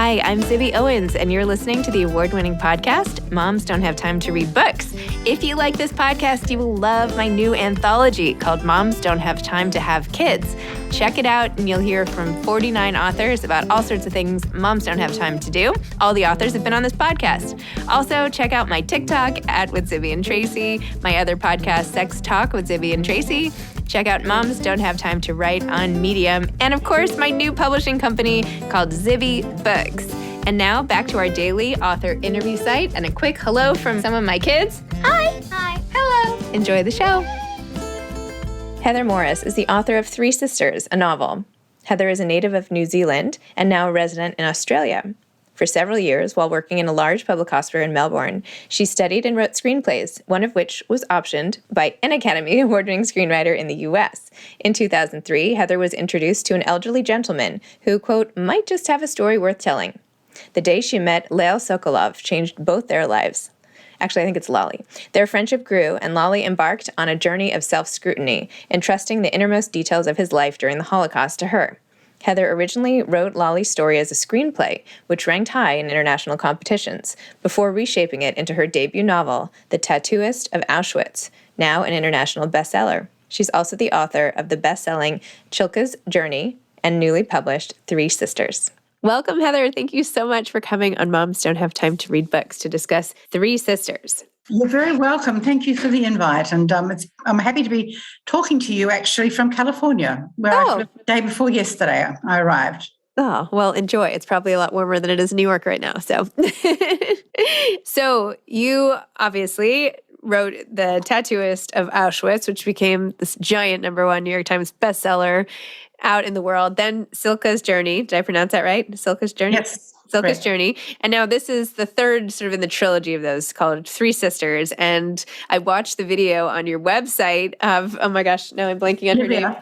Hi, I'm Zibby Owens, and you're listening to the award-winning podcast, Moms Don't Have Time to Read Books. If you like this podcast, you will love my new anthology called Moms Don't Have Time to Have Kids. Check it out, and you'll hear from 49 authors about all sorts of things moms don't have time to do. All the authors have been on this podcast. Also, check out my TikTok with Zibby and Tracy, my other podcast, Sex Talk with Zibby and Tracy. Check out Moms Don't Have Time to Write on Medium. And of course, my new publishing company called Zibby Books. And now back to our daily author interview site and a quick hello from some of my kids. Hi. Hi. Hello. Enjoy the show. Heather Morris is the author of Three Sisters, a novel. Heather is a native of New Zealand and now a resident in Australia. For several years, while working in a large public hospital in Melbourne, she studied and wrote screenplays, one of which was optioned by an Academy Award-winning screenwriter in the U.S. In 2003, Heather was introduced to an elderly gentleman who, quote, might just have a story worth telling. The day she met Leo Sokolov changed both their lives. Actually, I think it's Lolly. Their friendship grew, and Lolly embarked on a journey of self-scrutiny, entrusting the innermost details of his life during the Holocaust to her. Heather originally wrote Lolly's story as a screenplay, which ranked high in international competitions, before reshaping it into her debut novel, The Tattooist of Auschwitz, now an international bestseller. She's also the author of the bestselling Chilka's Journey and newly published Three Sisters. Welcome, Heather. Thank you so much for coming on Moms Don't Have Time to Read Books to discuss Three Sisters. You're very welcome. Thank you for the invite. And I'm happy to be talking to you actually from California, where I flew the day before yesterday I arrived. Oh, well, enjoy. It's probably a lot warmer than it is in New York right now. So you obviously wrote The Tattooist of Auschwitz, which became this giant #1 New York Times bestseller out in the world. Then Silka's Journey. Did I pronounce that right? Silka's Journey? Yes. Silka's Journey. And now this is the third sort of in the trilogy of those called Three Sisters. And I watched the video on your website of, oh my gosh, now I'm blanking on her name.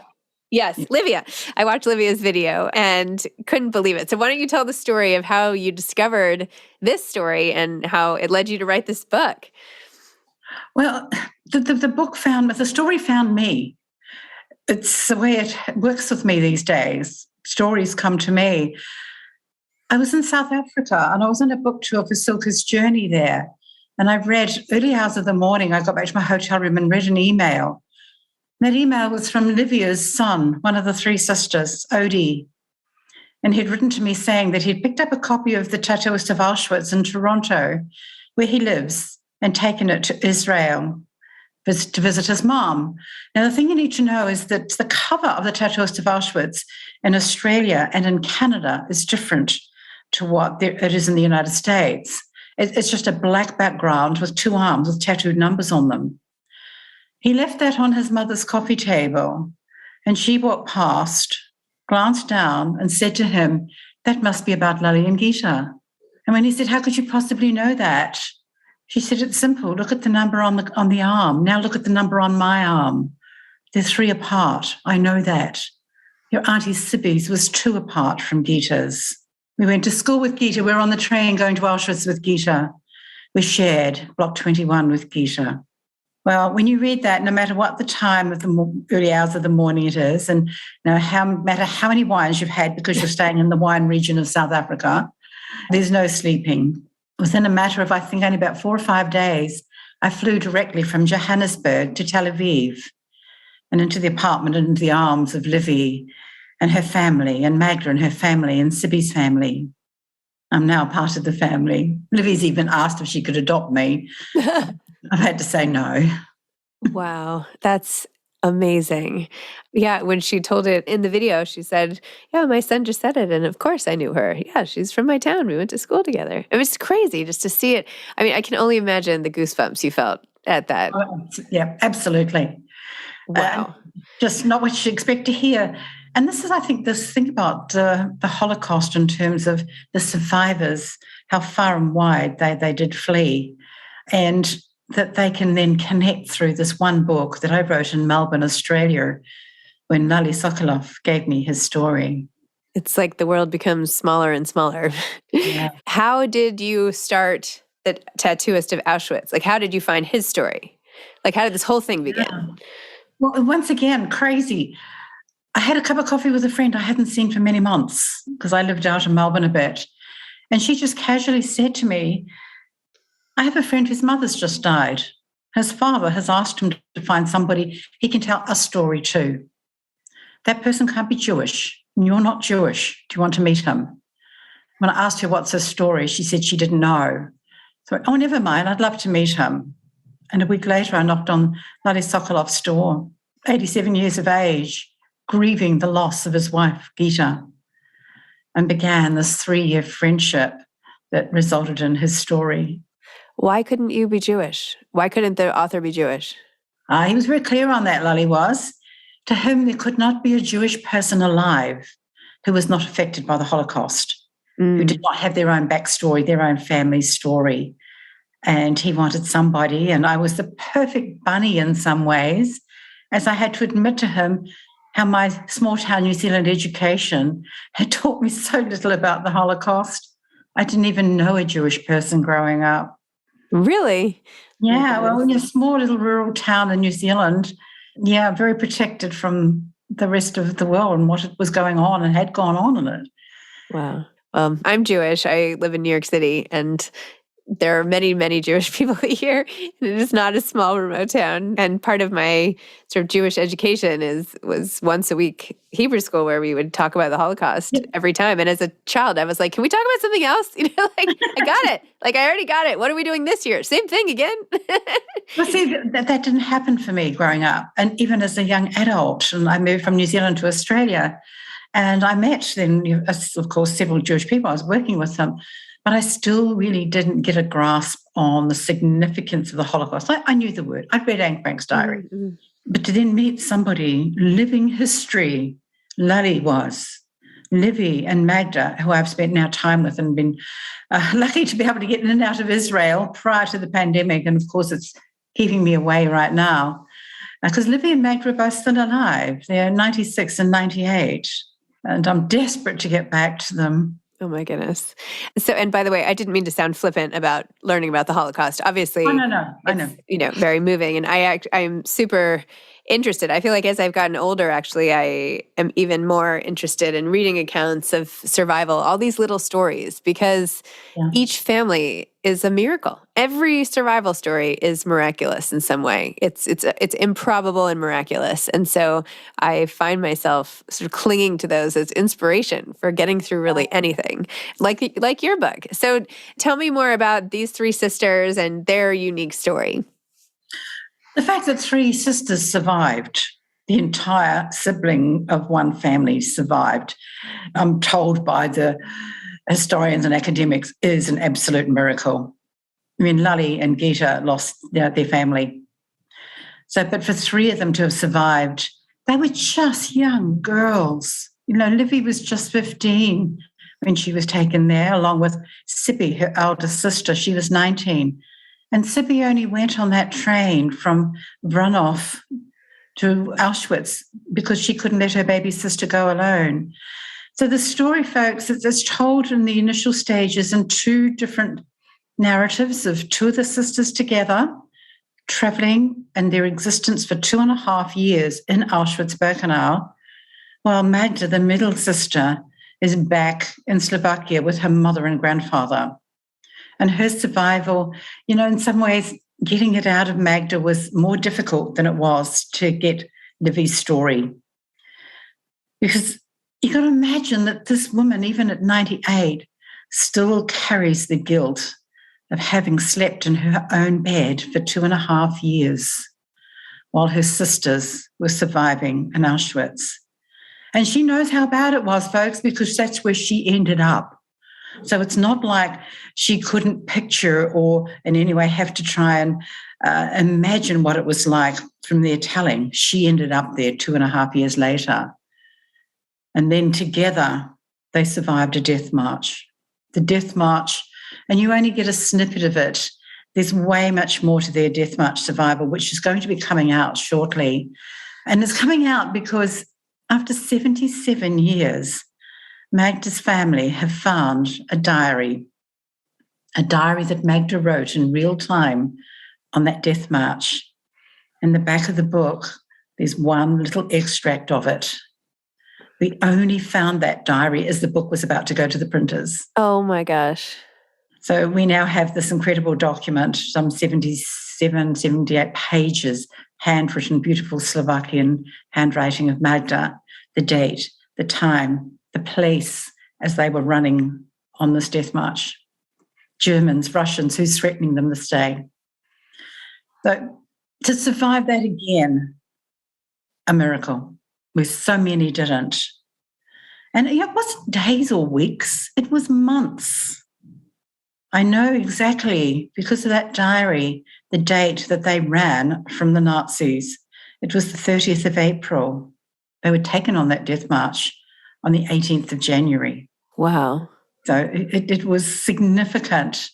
Yes, Livia. I watched Livia's video and couldn't believe it. So why don't you tell the story of how you discovered this story and how it led you to write this book? Well, the story found me. It's the way it works with me these days. Stories come to me. I was in South Africa and I was on a book tour for Silka's Journey there. And I read early hours of the morning, I got back to my hotel room and read an email. And that email was from Livia's son, one of the three sisters, Odie. And he'd written to me saying that he'd picked up a copy of The Tattooist of Auschwitz in Toronto, where he lives, and taken it to Israel to visit his mom. Now, the thing you need to know is that the cover of The Tattooist of Auschwitz in Australia and in Canada is different to what it is in the United States. It's just a black background with two arms with tattooed numbers on them. He left that on his mother's coffee table, and she walked past, glanced down, and said to him, that must be about Lolly and Gita. And when he said, how could you possibly know that? She said, it's simple. Look at the number on the arm. Now look at the number on my arm. They're 3 apart. I know that. Your Auntie Zibby's was 2 apart from Gita's. We went to school with Gita. We were on the train going to Auschwitz with Gita. We shared Block 21 with Gita. Well, when you read that, no matter what the time of the early hours of the morning it is, and no matter how many wines you've had because you're staying in the wine region of South Africa, there's no sleeping. Within a matter of, I think, only about 4 or 5 days, I flew directly from Johannesburg to Tel Aviv and into the apartment and into the arms of Livy and her family, and Magda and her family, and Zibby's family. I'm now part of the family. Livy's even asked if she could adopt me. I've had to say no. Wow, that's amazing. Yeah, when she told it in the video, she said, yeah, my son just said it. And of course I knew her. Yeah, she's from my town. We went to school together. It was crazy just to see it. I mean, I can only imagine the goosebumps you felt at that. Yeah, absolutely. Wow. Just not what you expect to hear. And this is, I think, this thing about the Holocaust in terms of the survivors, how far and wide they did flee. And that they can then connect through this one book that I wrote in Melbourne, Australia, when Lolly Sokolov gave me his story. It's like the world becomes smaller and smaller. Yeah. How did you start The Tattooist of Auschwitz? Like, how did you find his story? Like, how did this whole thing begin? Yeah. Well, once again, crazy. I had a cup of coffee with a friend I hadn't seen for many months because I lived out in Melbourne a bit. And she just casually said to me, I have a friend whose mother's just died. His father has asked him to find somebody he can tell a story to. That person can't be Jewish. You're not Jewish. Do you want to meet him? When I asked her what's his story, she said she didn't know. So, oh, never mind. I'd love to meet him. And a week later, I knocked on Lale Sokolov's door, 87 years of age, grieving the loss of his wife, Gita, and began this 3-year friendship that resulted in his story. Why couldn't you be Jewish? Why couldn't the author be Jewish? He was very clear on that, Lale was. To him, there could not be a Jewish person alive who was not affected by the Holocaust, who did not have their own backstory, their own family story. And he wanted somebody, and I was the perfect bunny in some ways, as I had to admit to him how my small town New Zealand education had taught me so little about the Holocaust. I didn't even know a Jewish person growing up. Really? Yeah, well, in a small little rural town in New Zealand, yeah, very protected from the rest of the world and what was going on and had gone on in it. Wow. I'm Jewish. I live in New York City, and there are many, many Jewish people here. And it is not a small, remote town. And part of my sort of Jewish education was once a week Hebrew school, where we would talk about the Holocaust every time. And as a child, I was like, can we talk about something else? I got it. I already got it. What are we doing this year? Same thing again. Well, see, that didn't happen for me growing up. And even as a young adult, and I moved from New Zealand to Australia, and I met then, of course, several Jewish people. I was working with them. But I still really didn't get a grasp on the significance of the Holocaust. I knew the word. I'd read Anne Frank's diary. Mm-hmm. But to then meet somebody living history, Lale was, Livy and Magda, who I've spent now time with and been lucky to be able to get in and out of Israel prior to the pandemic. And of course, it's keeping me away right now. Because Livy and Magda are both still alive. They're 96 and 98. And I'm desperate to get back to them. Oh my goodness. So, and by the way, I didn't mean to sound flippant about learning about the Holocaust. Obviously, I know. Very moving. And I'm super interested. I feel like as I've gotten older, actually, I am even more interested in reading accounts of survival, all these little stories, because each family is a miracle. Every survival story is miraculous in some way. It's improbable and miraculous. And so I find myself sort of clinging to those as inspiration for getting through really anything, like your book. So tell me more about these 3 sisters and their unique story. The fact that 3 sisters survived, the entire sibling of one family survived, I'm told by the historians and academics, is an absolute miracle. I mean, Lale and Gita lost their family. So, but for 3 of them to have survived, they were just young girls. Livy was just 15 when she was taken there, along with Zibby, her eldest sister. She was 19. And Zibby only went on that train from Vranov to Auschwitz because she couldn't let her baby sister go alone. So the story, folks, it's told in the initial stages in 2 different narratives of 2 of the sisters together, traveling and their existence for 2.5 years in Auschwitz-Birkenau, while Magda, the middle sister, is back in Slovakia with her mother and grandfather. And her survival, in some ways, getting it out of Magda was more difficult than it was to get Livy's story. Because you got to imagine that this woman, even at 98, still carries the guilt of having slept in her own bed for 2.5 years while her sisters were surviving in Auschwitz. And she knows how bad it was, folks, because that's where she ended up. So it's not like she couldn't picture or in any way have to try and imagine what it was like from their telling. She ended up there 2.5 years later. And then together, they survived a death march. The death march, and you only get a snippet of it. There's way much more to their death march survival, which is going to be coming out shortly. And it's coming out because after 77 years, Magda's family have found a diary that Magda wrote in real time on that death march. In the back of the book, there's one little extract of it. We only found that diary as the book was about to go to the printers. Oh my gosh. So we now have this incredible document, some 77, 78 pages, handwritten, beautiful Slovakian handwriting of Magda, the date, the time, the place as they were running on this death march. Germans, Russians, who's threatening them this day. So to survive that again, a miracle, where so many didn't. And it wasn't days or weeks, it was months. I know exactly, because of that diary, the date that they ran from the Nazis. It was the 30th of April. They were taken on that death march on the 18th of January. Wow. So it was significant.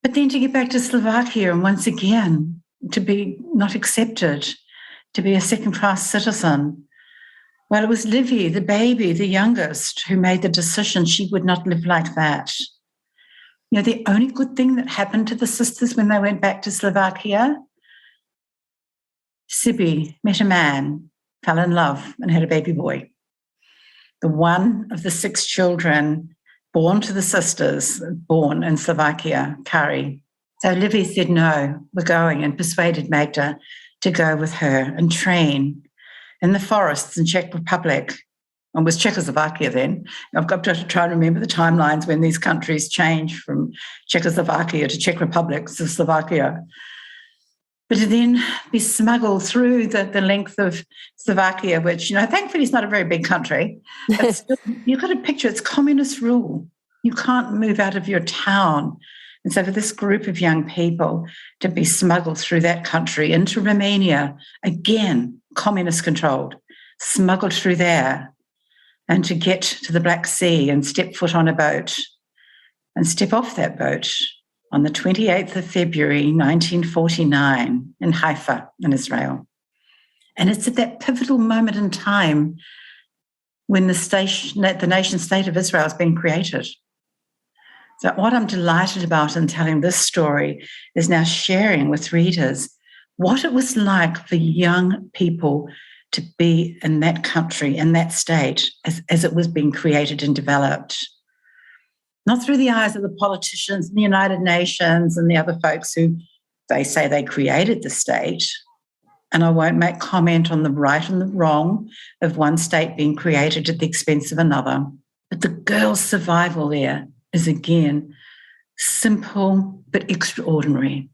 But then to get back to Slovakia and once again to be not accepted, to be a second-class citizen. Well, it was Livy, the baby, the youngest, who made the decision she would not live like that. The only good thing that happened to the sisters when they went back to Slovakia, Zibby met a man, fell in love, and had a baby boy. The one of the 6 children born to the sisters, born in Slovakia, Kari. So Livy said, no, we're going, and persuaded Magda to go with her and train in the forests in Czech Republic. It was Czechoslovakia then. I've got to try and remember the timelines when these countries change from Czechoslovakia to Czech Republic to Slovakia. But to then be smuggled through the length of Slovakia, which, thankfully is not a very big country. But still, you've got to picture it's communist rule. You can't move out of your town. And so for this group of young people to be smuggled through that country into Romania, again, communist controlled, smuggled through there, and to get to the Black Sea and step foot on a boat and step off that boat on the 28th of February, 1949 in Haifa in Israel. And it's at that pivotal moment in time when the nation state of Israel has been created. So what I'm delighted about in telling this story is now sharing with readers what it was like for young people to be in that country, in that state, as it was being created and developed. Not through the eyes of the politicians and the United Nations and the other folks who they say they created the state. And I won't make comment on the right and the wrong of one state being created at the expense of another. But the girl's survival there is, again, simple but extraordinary.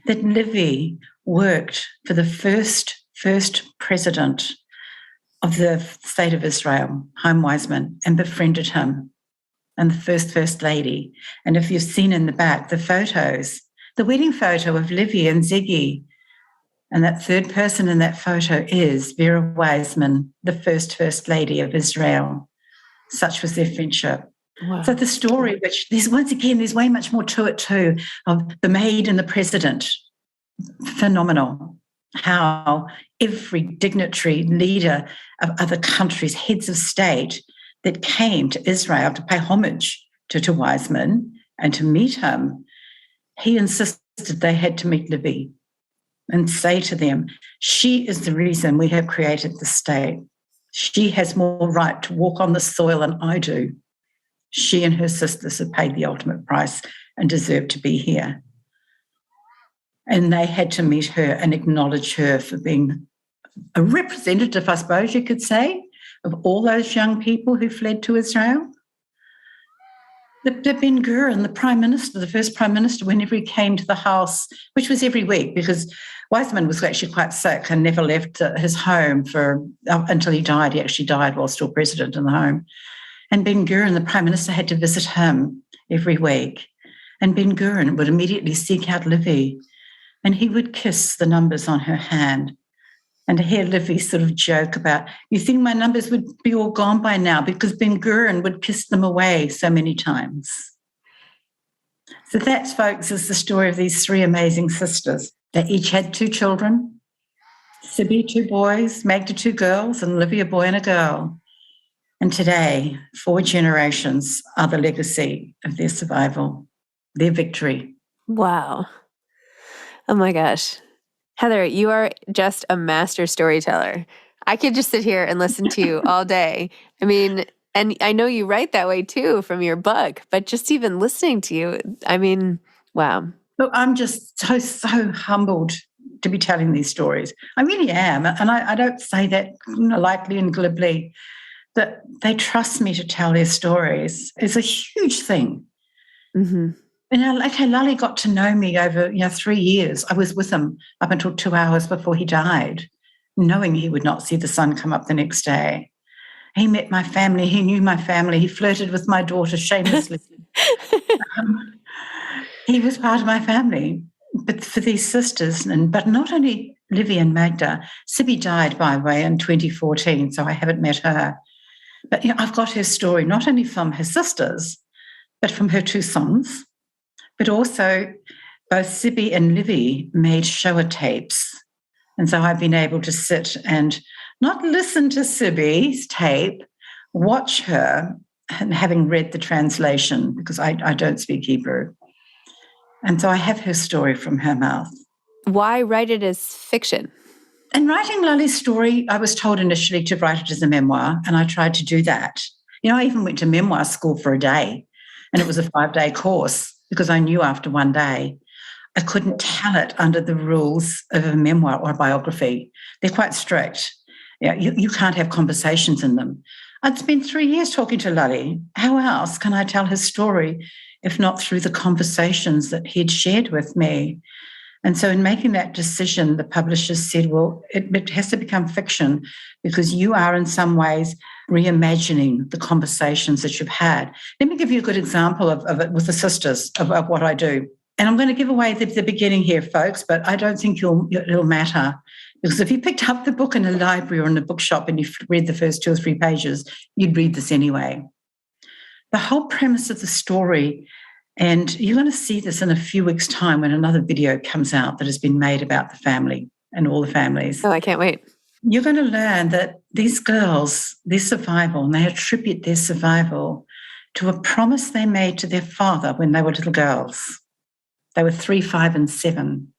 That Livy worked for the first president of the state of Israel, Chaim Weizmann, and befriended him, and the first lady. And if you've seen in the back the photos, the wedding photo of Livy and Ziggy, and that third person in that photo is Vera Weizmann, the first lady of Israel. Such was their friendship. Wow. So the story, which there's way much more to it too, of the maid and the president. Phenomenal. How every dignitary leader of other countries, heads of state, that came to Israel to pay homage to Weizmann and to meet him, he insisted they had to meet Livy and say to them, she is the reason we have created the state. She has more right to walk on the soil than I do. She and her sisters have paid the ultimate price and deserve to be here. And they had to meet her and acknowledge her for being a representative, I suppose you could say, of all those young people who fled to Israel. The Ben-Gurion, the prime minister, the first prime minister, whenever he came to the house, which was every week, because Weizmann was actually quite sick and never left his home until he died. He actually died while still president in the home. And Ben-Gurion, the prime minister, had to visit him every week. And Ben-Gurion would immediately seek out Livy, and he would kiss the numbers on her hand. And to hear Livy sort of joke about, you think my numbers would be all gone by now, because Ben-Gurion would kiss them away so many times. So that, folks, is the story of these 3 amazing sisters. They each had 2 children, Zibby 2 boys, Magda 2 girls, and Livy a boy and a girl. And today, 4 generations are the legacy of their survival, their victory. Wow. Oh my gosh. Heather, you are just a master storyteller. I could just sit here and listen to you all day. I mean, and I know you write that way too from your book, but just even listening to you, I mean, wow. Look, I'm just so humbled to be telling these stories. I really am. And I don't say that lightly and glibly, that they trust me to tell their stories is a huge thing. Mm-hmm. And okay, Lally got to know me over 3 years. I was with him up until 2 hours before he died, knowing he would not see the sun come up the next day. He met my family. He knew my family. He flirted with my daughter shamelessly. He was part of my family. But for these sisters, but not only Livy and Magda, Zibby died, by the way, in 2014, so I haven't met her. But I've got her story not only from her sisters, but from her 2 sons. But also, both Zibby and Livy made shower tapes. And so I've been able to sit and not listen to Zibby's tape, watch her, and having read the translation, because I don't speak Hebrew. And so I have her story from her mouth. Why write it as fiction? In writing Lally's story, I was told initially to write it as a memoir, and I tried to do that. I even went to memoir school for a day, and it was a 5-day course, because I knew after one day I couldn't tell it under the rules of a memoir or a biography. They're quite strict. You can't have conversations in them. I'd spent 3 years talking to Lally. How else can I tell his story if not through the conversations that he'd shared with me? And so in making that decision, the publishers said, well, it has to become fiction because you are in some ways reimagining the conversations that you've had. Let me give you a good example of it with the sisters, of what I do. And I'm going to give away the beginning here, folks, but I don't think it'll matter. Because if you picked up the book in a library or in a bookshop and you read the first 2 or 3 pages, you'd read this anyway. The whole premise of the story, and you're going to see this in a few weeks' time when another video comes out that has been made about the family and all the families. Oh, I can't wait. You're going to learn that these girls, their survival, and they attribute their survival to a promise they made to their father when they were little girls. They were 3, 5, and 7.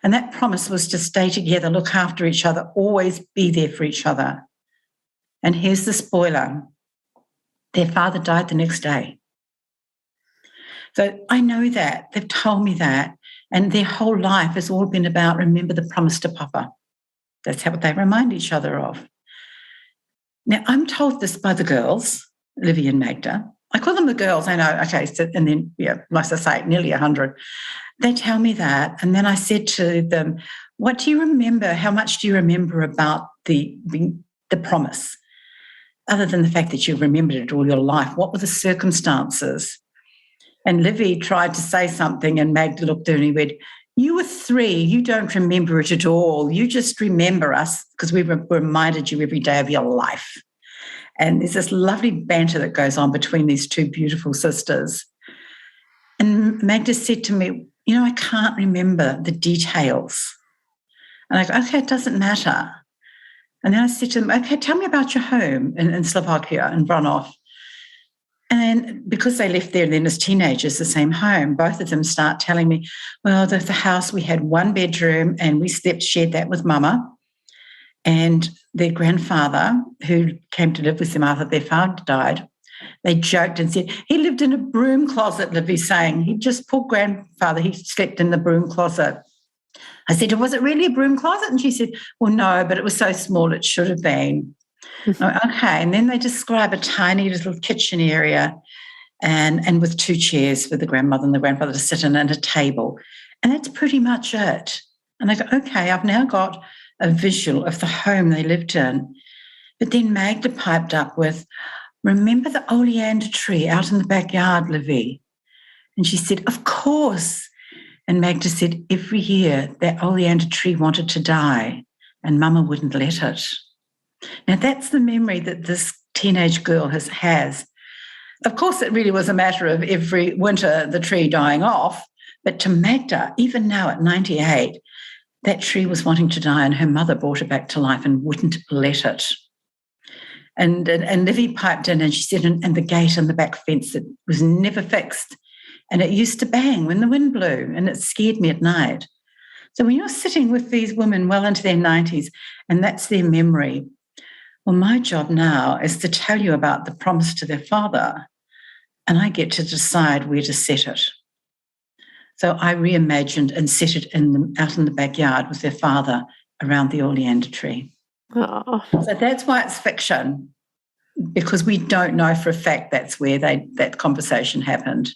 And that promise was to stay together, look after each other, always be there for each other. And here's the spoiler. Their father died the next day. So I know that. They've told me that. And their whole life has all been about remember the promise to Papa. That's what they remind each other of. Now, I'm told this by the girls, Livy and Magda. I call them the girls, I know, okay, so, and then, like I say, nearly 100. They tell me that, and then I said to them, what do you remember, how much do you remember about the promise? Other than the fact that you've remembered it all your life, what were the circumstances? And Livy tried to say something, and Magda looked at her and he went, you were 3, you don't remember it at all. You just remember us because we reminded you every day of your life. And there's this lovely banter that goes on between these 2 beautiful sisters. And Magda said to me, I can't remember the details. And I go, okay, it doesn't matter. And then I said to them, okay, tell me about your home in Slovakia, in Brnov. And because they left there then as teenagers, the same home, both of them start telling me, well, the house, we had 1 bedroom and we shared that with Mama. And their grandfather, who came to live with them after their father died, they joked and said, he lived in a broom closet, Livy's saying. He just, poor grandfather, he slept in the broom closet. I said, was it really a broom closet? And she said, well, no, but it was so small it should have been. Okay, and then they describe a tiny little kitchen area and with 2 chairs for the grandmother and the grandfather to sit in and a table. And that's pretty much it. And I go, okay, I've now got a visual of the home they lived in. But then Magda piped up with, remember the oleander tree out in the backyard, Livy? And she said, of course. And Magda said, every year that oleander tree wanted to die and Mama wouldn't let it. Now, that's the memory that this teenage girl has. Of course, it really was a matter of every winter the tree dying off. But to Magda, even now at 98, that tree was wanting to die and her mother brought it back to life and wouldn't let it. And Livy piped in and she said, and the gate and the back fence, it was never fixed. And it used to bang when the wind blew and it scared me at night. So when you're sitting with these women well into their 90s and that's their memory, well, my job now is to tell you about the promise to their father, and I get to decide where to set it. So I reimagined and set it out in the backyard with their father around the oleander tree. Oh. So that's why it's fiction, because we don't know for a fact that's where that conversation happened.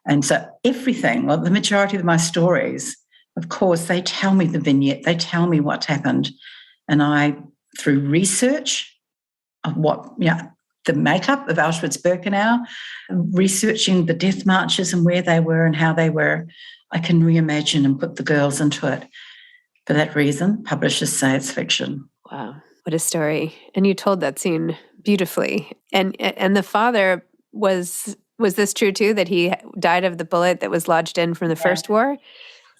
And so everything, well, the majority of my stories, of course, they tell me the vignette, they tell me what happened. And I, through research of the makeup of Auschwitz-Birkenau, researching the death marches and where they were and how they were, I can reimagine and put the girls into it. For that reason, publishers say it's fiction. Wow, what a story. And you told that scene beautifully. And the father, was this true too, that he died of the bullet that was lodged in from the first war?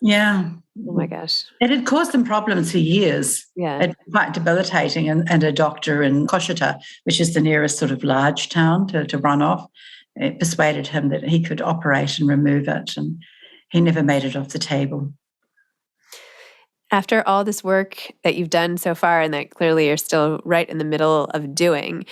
Yeah. Oh my gosh. It had caused them problems for years. Yeah. It was quite debilitating. And a doctor in Koshata, which is the nearest sort of large town to run off, it persuaded him that he could operate and remove it. And he never made it off the table. After all this work that you've done so far, and that clearly you're still right in the middle of doing,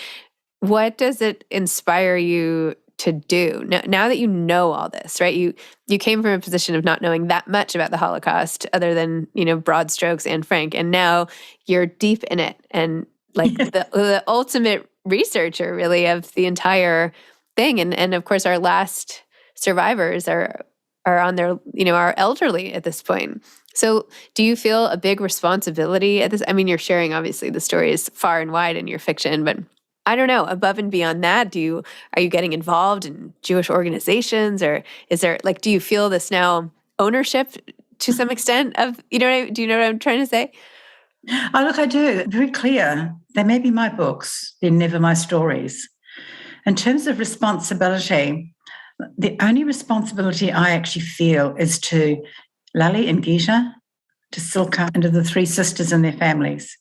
what does it inspire you to do now that you know all this, right? You came from a position of not knowing that much about the Holocaust, other than broad strokes and Frank, and now you're deep in it and like the ultimate researcher, really, of the entire thing. And of course, our last survivors are on their are elderly at this point. So, do you feel a big responsibility at this? I mean, you're sharing obviously the stories far and wide in your fiction, but I don't know, above and beyond that, are you getting involved in Jewish organizations, or is there, like, do you feel this now ownership to some extent of, do you know what I'm trying to say? Oh, look, I do. Very clear. They may be my books. They're never my stories. In terms of responsibility, the only responsibility I actually feel is to Lali and Gita, to Silka, and to the three sisters and their families.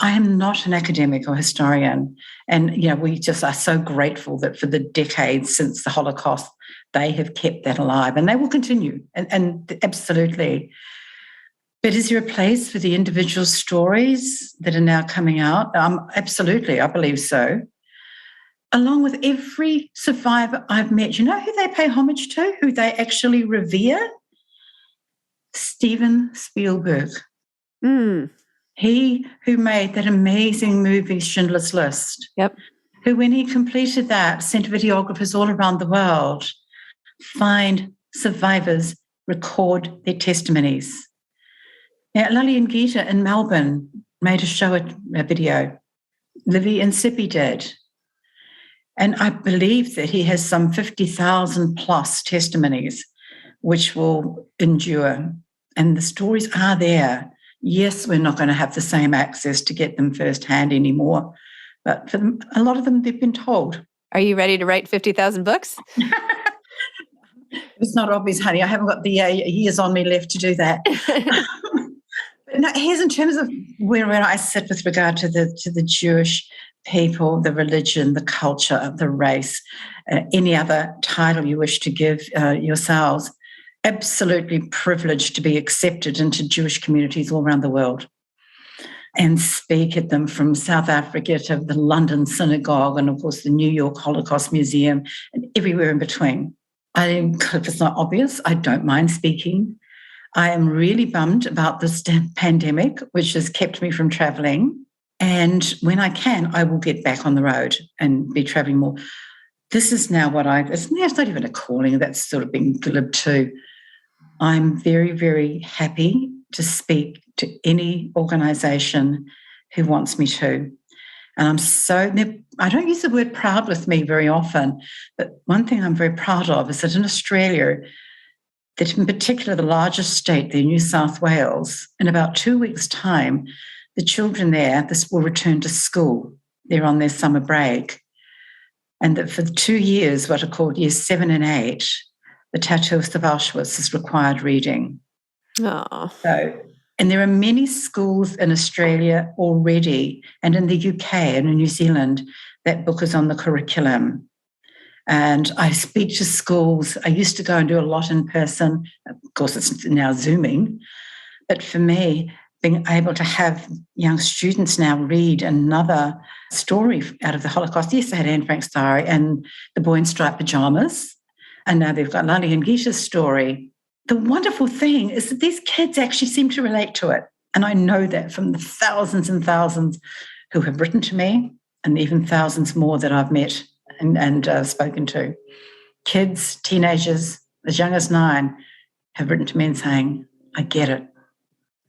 I am not an academic or historian. And, we just are so grateful that for the decades since the Holocaust, they have kept that alive, and they will continue. And absolutely. But is there a place for the individual stories that are now coming out? Absolutely, I believe so. Along with every survivor I've met, you know who they pay homage to, who they actually revere? Steven Spielberg. He who made that amazing movie, Schindler's List. Yep. Who, when he completed that, sent videographers all around the world, find survivors, record their testimonies. Now, Lali and Gita in Melbourne made a video. Livy and Zibby did. And I believe that he has some 50,000 plus testimonies which will endure. And the stories are there. Yes, we're not going to have the same access to get them firsthand anymore, but for them, a lot of them, they've been told. Are you ready to write 50,000 books? It's not obvious, honey. I haven't got the years on me left to do that. But no, here's in terms of where I sit with regard to the Jewish people, the religion, the culture, the race, any other title you wish to give yourselves. Absolutely privileged to be accepted into Jewish communities all around the world and speak at them, from South Africa to the London Synagogue and, of course, the New York Holocaust Museum and everywhere in between. If it's not obvious, I don't mind speaking. I am really bummed about this pandemic, which has kept me from travelling. And when I can, I will get back on the road and be travelling more. This is now it's not even a calling, that's sort of being glib too. I'm very, very happy to speak to any organisation who wants me to. And I don't use the word proud with me very often, but one thing I'm very proud of is that in Australia, that in particular the largest state, the New South Wales, in about 2 weeks' time, the children there, this will return to school. They're on their summer break. And that for 2 years, what are called years 7 and 8, the Tattooist of Auschwitz is required reading. Oh. And there are many schools in Australia already, and in the UK and in New Zealand, that book is on the curriculum. And I speak to schools. I used to go and do a lot in person. Of course, it's now Zooming. But for me, being able to have young students now read another story out of the Holocaust. Yes, they had Anne Frank's diary and The Boy in Striped Pajamas, and now they've got Lali and Gita's story. The wonderful thing is that these kids actually seem to relate to it. And I know that from the thousands and thousands who have written to me, and even thousands more that I've met and spoken to. Kids, teenagers, as young as 9, have written to me and saying, I get it.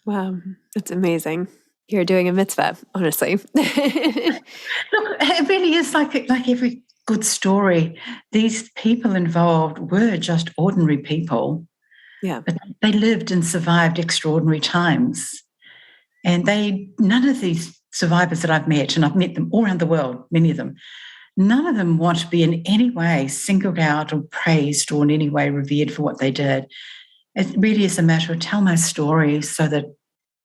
Wow, that's amazing. You're doing a mitzvah, honestly. Look, it really is like every good story. These people involved were just ordinary people. Yeah. But they lived and survived extraordinary times. And none of these survivors that I've met, and I've met them all around the world, many of them, none of them want to be in any way singled out or praised or in any way revered for what they did. It really is a matter of tell my story so that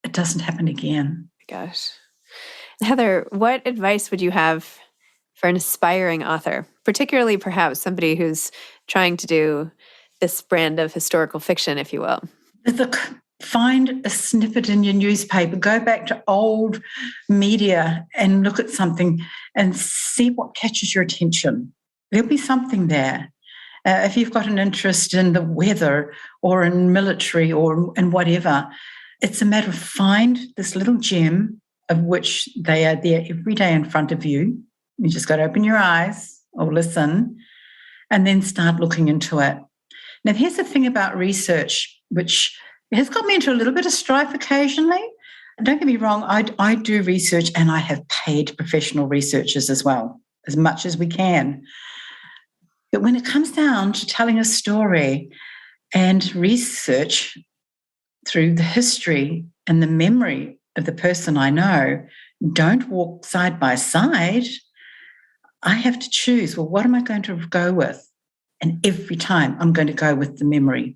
it doesn't happen again. Gosh. Heather, what advice would you have for an aspiring author, particularly perhaps somebody who's trying to do this brand of historical fiction, if you will? Look, find a snippet in your newspaper, go back to old media and look at something and see what catches your attention. There'll be something there. If you've got an interest in the weather or in military or in whatever, it's a matter of find this little gem of which they are there every day in front of you. You just got to open your eyes or listen and then start looking into it. Now, here's the thing about research, which has got me into a little bit of strife occasionally. Don't get me wrong, I do research and I have paid professional researchers as well, as much as we can. But when it comes down to telling a story and research through the history and the memory of the person I know, don't walk side by side. I have to choose, well, what am I going to go with? And every time I'm going to go with the memory.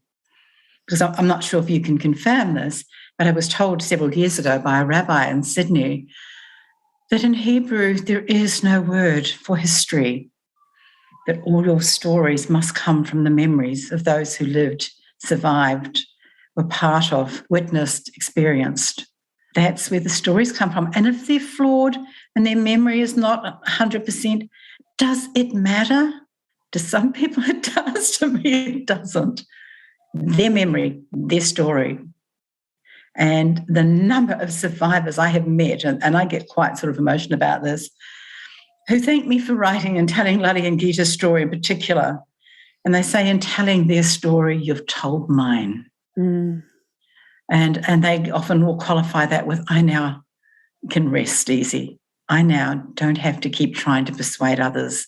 Because I'm not sure if you can confirm this, but I was told several years ago by a rabbi in Sydney that in Hebrew there is no word for history, that all your stories must come from the memories of those who lived, survived, were part of, witnessed, experienced. That's where the stories come from. And if they're flawed and their memory is not 100%, does it matter? To some people it does, to me it doesn't. Their memory, their story. And the number of survivors I have met, and I get quite sort of emotional about this, who thank me for writing and telling Lali and Gita's story in particular. And they say, in telling their story, you've told mine. Mm. And they often will qualify that with, I now can rest easy. I now don't have to keep trying to persuade others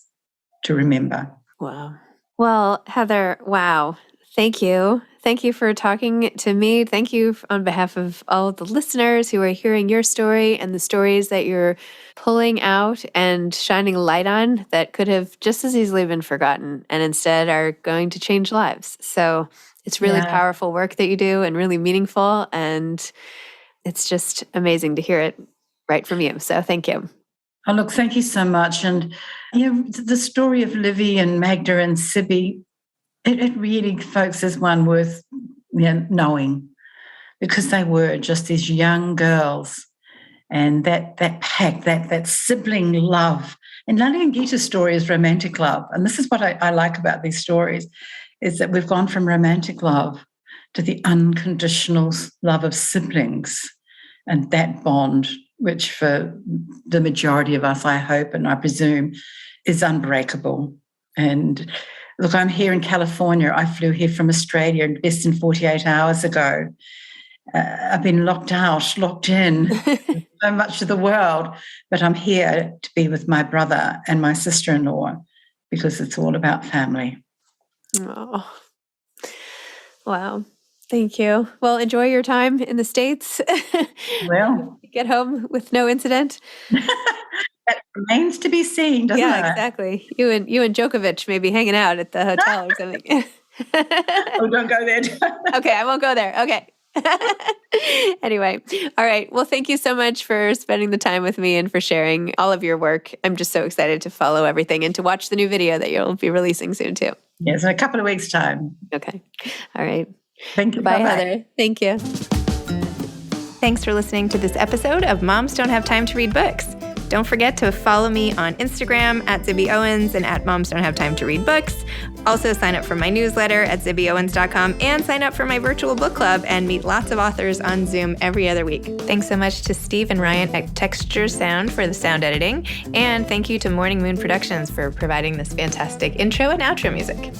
to remember. Wow. Well, Heather, wow. Thank you. Thank you for talking to me. Thank you on behalf of all of the listeners who are hearing your story and the stories that you're pulling out and shining light on that could have just as easily been forgotten and instead are going to change lives. So it's really powerful work that you do and really meaningful. And it's just amazing to hear it right from you. So thank you. Oh, look, thank you so much. And the story of Livy and Magda and Zibby, it really, folks, is one worth knowing, because they were just these young girls, and that pact, that sibling love. And Lali and Gita's story is romantic love, and this is what I like about these stories, is that we've gone from romantic love to the unconditional love of siblings, and that bond, which for the majority of us, I hope and I presume, is unbreakable. And look, I'm here in California. I flew here from Australia less than 48 hours ago. I've been locked in so much of the world, but I'm here to be with my brother and my sister-in-law because it's all about family. Oh, wow. Thank you. Well, enjoy your time in the States. Well, get home with no incident. That remains to be seen, doesn't it? Yeah, exactly. You and Djokovic may be hanging out at the hotel or something. Oh, don't go there. Okay, I won't go there. Okay. Anyway, all right. Well, thank you so much for spending the time with me and for sharing all of your work. I'm just so excited to follow everything and to watch the new video that you'll be releasing soon too. Yes, in a couple of weeks' time. Okay. All right. Thank you. Bye, Heather. Thank you. Thanks for listening to this episode of Moms Don't Have Time to Read Books. Don't forget to follow me on Instagram at Zibby Owens and at Moms Don't Have Time to Read Books. Also sign up for my newsletter at zibbyowens.com and sign up for my virtual book club and meet lots of authors on Zoom every other week. Thanks so much to Steve and Ryan at Texture Sound for the sound editing. And thank you to Morning Moon Productions for providing this fantastic intro and outro music.